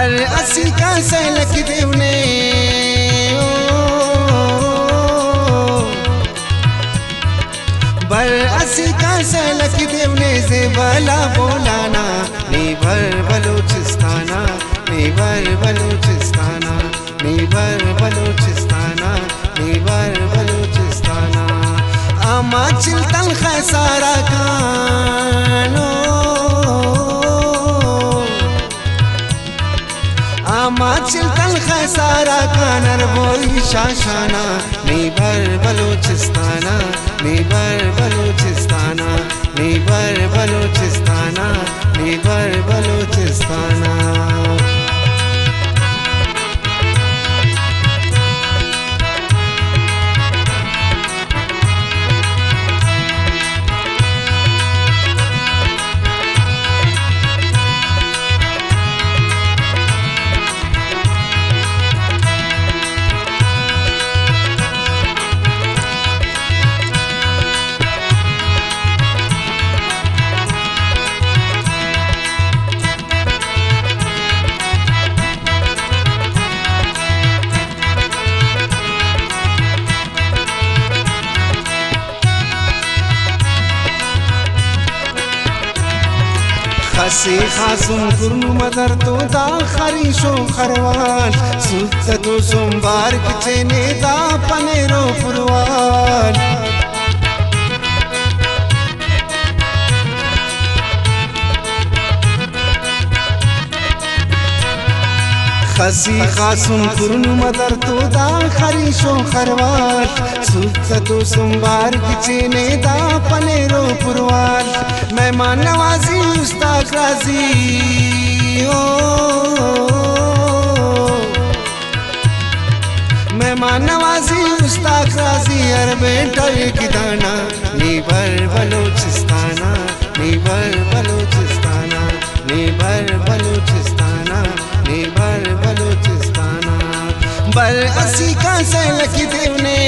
बर असी का सैलक देवने बर असी का सैलक देवने से भला बोलाना नीबर बलूचिस्ताना नीबर बलूचिस्ताना नीबर बलूचिस्ताना नीबर बलूचिस्ताना आमा चिल्तन खैसारा कानो आमा चिल्तन खैसारा कानर बोई शाशाना नीबर बलूचिस्ताना नीबर बलूचिस्ताना नीबर बलूचिस्ताना नीबर बलूचिस्ताना खसी खासुम कुर्नु मदर तो दा खरीशो खरवाल सुत तो सोमवार किचने दा पनेरो पुरवाल खसी खासुम कुर्नु मदर तो दा खरीशो खरवाल सुत तो सोमवार किचने दा पनेरो पुरवाल मेहमान नवाजी उस्ताद राजी ओ मेहमान नवाजी उस्ताद राजी हर बेटा की दाना नीबर बलूचिस्ताना नीबर बलूचिस्ताना नीबर बलूचिस्ताना नीबर बलूचिस्ताना बर असी का सैलक देवने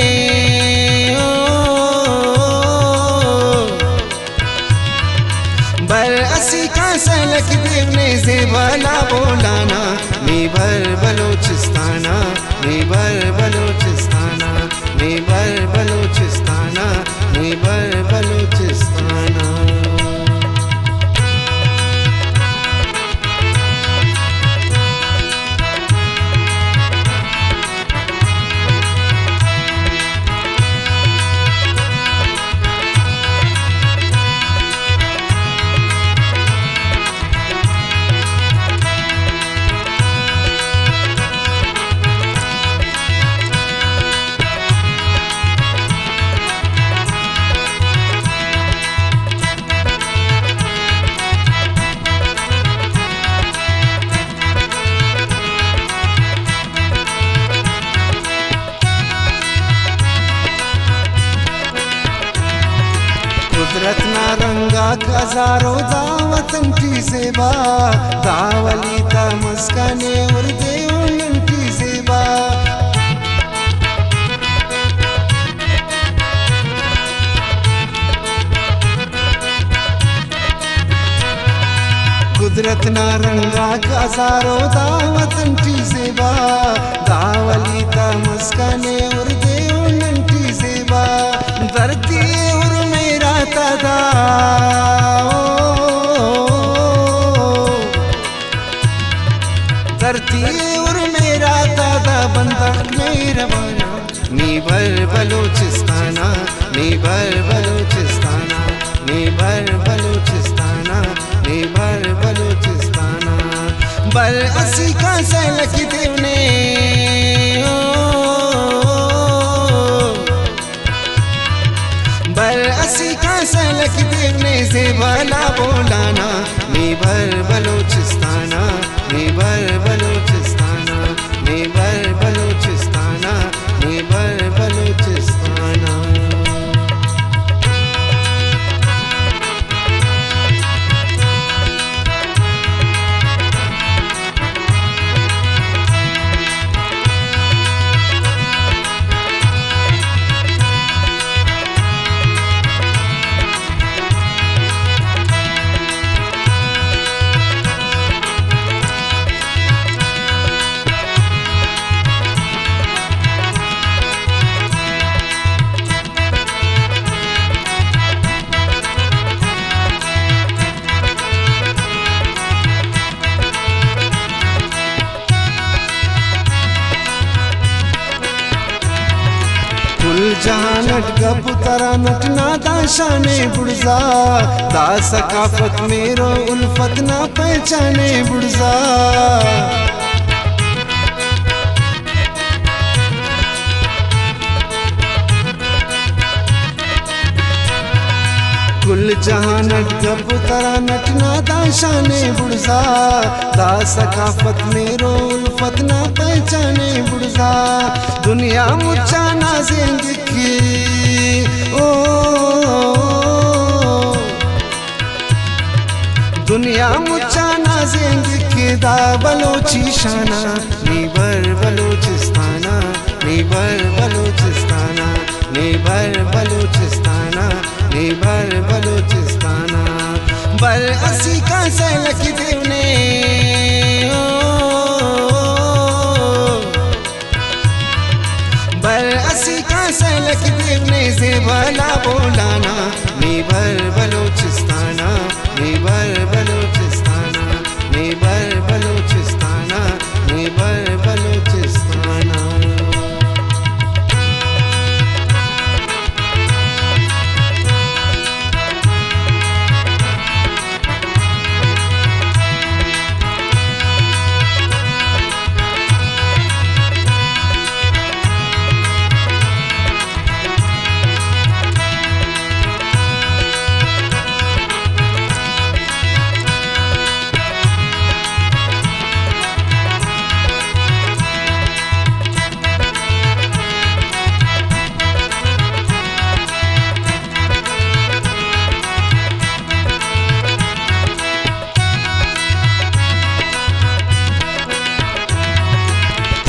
बर असी का सैलक देवने से भला बोलाना नीबर बलूचिस्ताना नीबर बलूचिस्ताना नीबर बलूचिस्ताना नीबर बलूचिस्ताना कुदरत ना रंगा हजारों दावतन की सेवा दावली ता मस्कने और देवन की सेवा कुदरत ना रंगा हजारों दावतन की सेवा दावली ता मस्कने और देवन की सेवा धरती और मेरा तदा धरती और मेरा दादा बंदा मेरा बाना नीबर बलूचिस्ताना नीबर बलूचिस्ताना नीबर बलूचिस्ताना नीबर बलूचिस्ताना बर असी का सैलक देवने बर असी का सैलक देवने से भला बोलाना नीबर बलूचिस्ताना नीबर बलूचिस्ताना नीबर बलूचिस्ताना नीबर बलूचिस्ताना जहानट गप तरा नटना दाशाने बुड़जा दा सकाफत मेरो उल्फत ना पहचाने बुड़जा कुल जहानट गप तरा नटना दाशाने बुड़जा दा सकाफत मेरो उल्फत ना पहचाने बुड़जा दुनिया मुच्चा नाज़ें दिखी ओ दुनिया मुच्चा नाज़ें दिखी दा बलोची शाना नीबर बलोचिस्ताना नीबर बलोचिस्ताना नीबर बलोचिस्ताना नीबर बलोचिस्ताना बर असी का सैलक देवने बर असी का सैलक देवने से भला बोलाना नीबर बलोचिस्ताना नीबर बलोचिस्ताना नीबर बलोचिस्ताना नीबर बलोचिस्ताना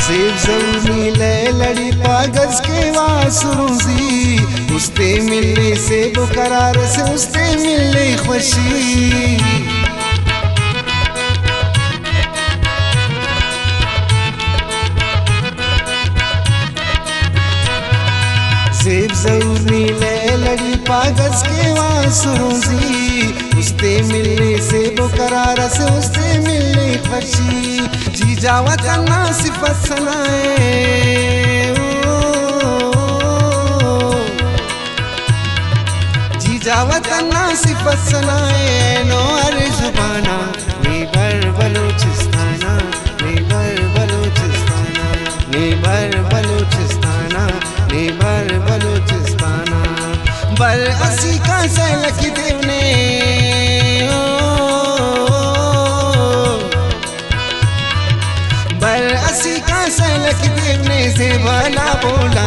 सेब ज़रूरी ले लड़ी पागज के वासरूजी उसते मिलने से बुकरार से उसते मिलने खुशी सेब ज़रूरी ले लड़ी पागज के वासरूजी उसते मिलने से बुकरार से उसते मिलने खुशी जी जावत ना सिफत सनाए जी जावत ना सिफत सनाए नो अरे जुबाना नीबर बलोचिस्ताना नीबर बलोचिस्ताना नीबर बलोचिस्ताना नीबर बलोचिस्ताना बर असी का सैलक देवने बर असी का सैलक देवने से भला बोला